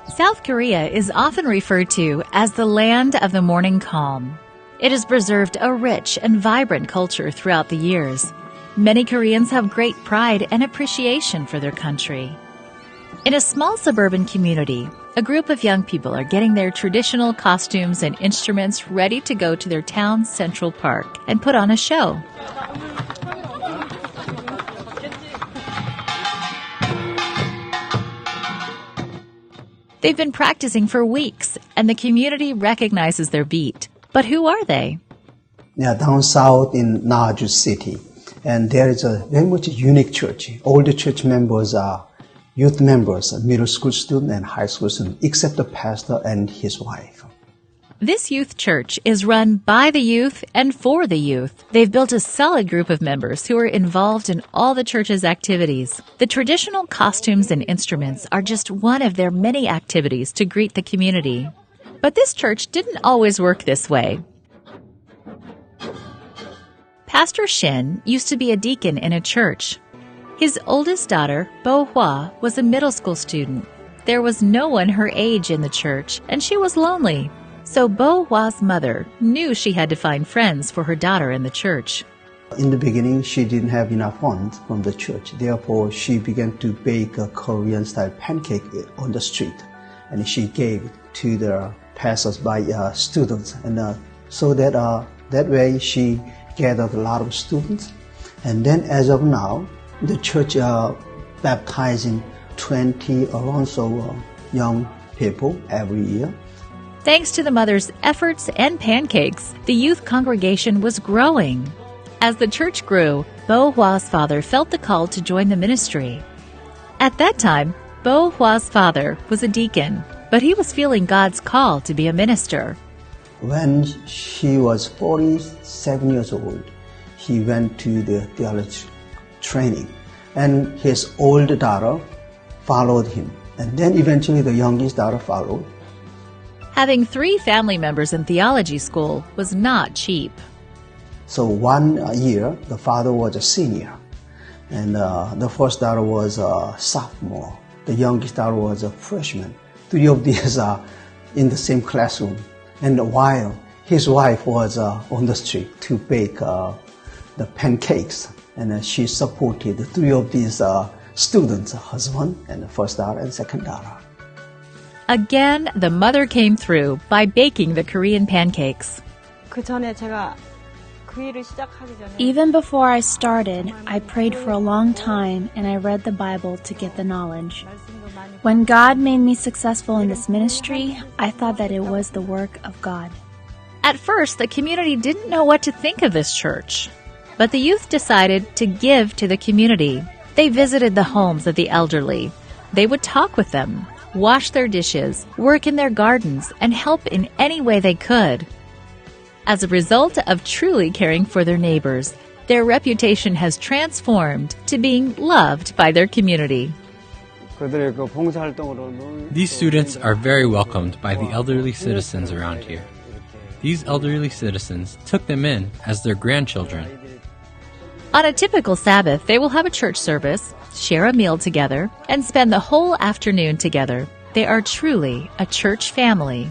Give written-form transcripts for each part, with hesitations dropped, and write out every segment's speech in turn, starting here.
South Korea is often referred to as the land of the morning calm. It has preserved a rich and vibrant culture throughout the years. Many Koreans have great pride and appreciation for their country. In a small suburban community, a group of young people are getting their traditional costumes and instruments ready to go to their town's central park and put on a show. They've been practicing for weeks, and the community recognizes their beat. But who are they? They are down south in Naju City, and there is a very much unique church. All the church members are youth members, middle school students and high school students, except the pastor and his wife. This youth church is run by the youth and for the youth. They've built a solid group of members who are involved in all the church's activities. The traditional costumes and instruments are just one of their many activities to greet the community. But this church didn't always work this way. Pastor Shin used to be a deacon in a church. His oldest daughter, Bo Hwa, was a middle school student. There was no one her age in the church, and she was lonely. So Bo Hwa's mother knew she had to find friends for her daughter in the church. In the beginning, she didn't have enough funds from the church. Therefore, she began to bake a Korean-style pancake on the street. And she gave it to the passers-by students. And so that way, she gathered a lot of students. And then as of now, the church baptizing 20 or also young people every year. Thanks to the mother's efforts and pancakes, the youth congregation was growing. As the church grew, Bo Hwa's father felt the call to join the ministry. At that time, Bo Hwa's father was a deacon, but he was feeling God's call to be a minister. When he was 47 years old, he went to the theology training, and his older daughter followed him. And then eventually the youngest daughter followed. Having 3 family members in theology school was not cheap. So one year, the father was a senior, and the first daughter was a sophomore. The youngest daughter was a freshman. 3 of these are in the same classroom. And while his wife was on the street to bake the pancakes, and she supported 3 of these students, husband and the first daughter and second daughter. Again, the mother came through by baking the Korean pancakes. Even before I started, I prayed for a long time and I read the Bible to get the knowledge. When God made me successful in this ministry, I thought that it was the work of God. At first, the community didn't know what to think of this church. But the youth decided to give to the community. They visited the homes of the elderly. They would talk with them, wash their dishes, work in their gardens, and help in any way they could. As a result of truly caring for their neighbors, their reputation has transformed to being loved by their community. These students are very welcomed by the elderly citizens around here. These elderly citizens took them in as their grandchildren. On a typical Sabbath, they will have a church service, share a meal together, and spend the whole afternoon together. They are truly a church family.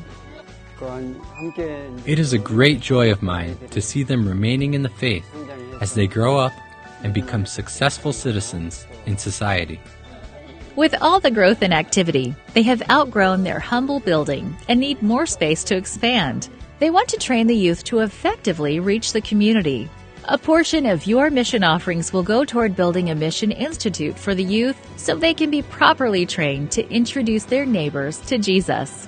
It is a great joy of mine to see them remaining in the faith as they grow up and become successful citizens in society. With all the growth and activity, they have outgrown their humble building and need more space to expand. They want to train the youth to effectively reach the community. A portion of your mission offerings will go toward building a mission institute for the youth so they can be properly trained to introduce their neighbors to Jesus.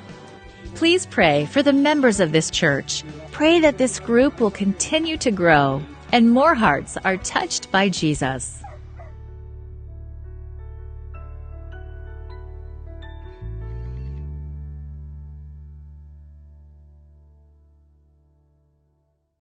Please pray for the members of this church. Pray that this group will continue to grow and more hearts are touched by Jesus.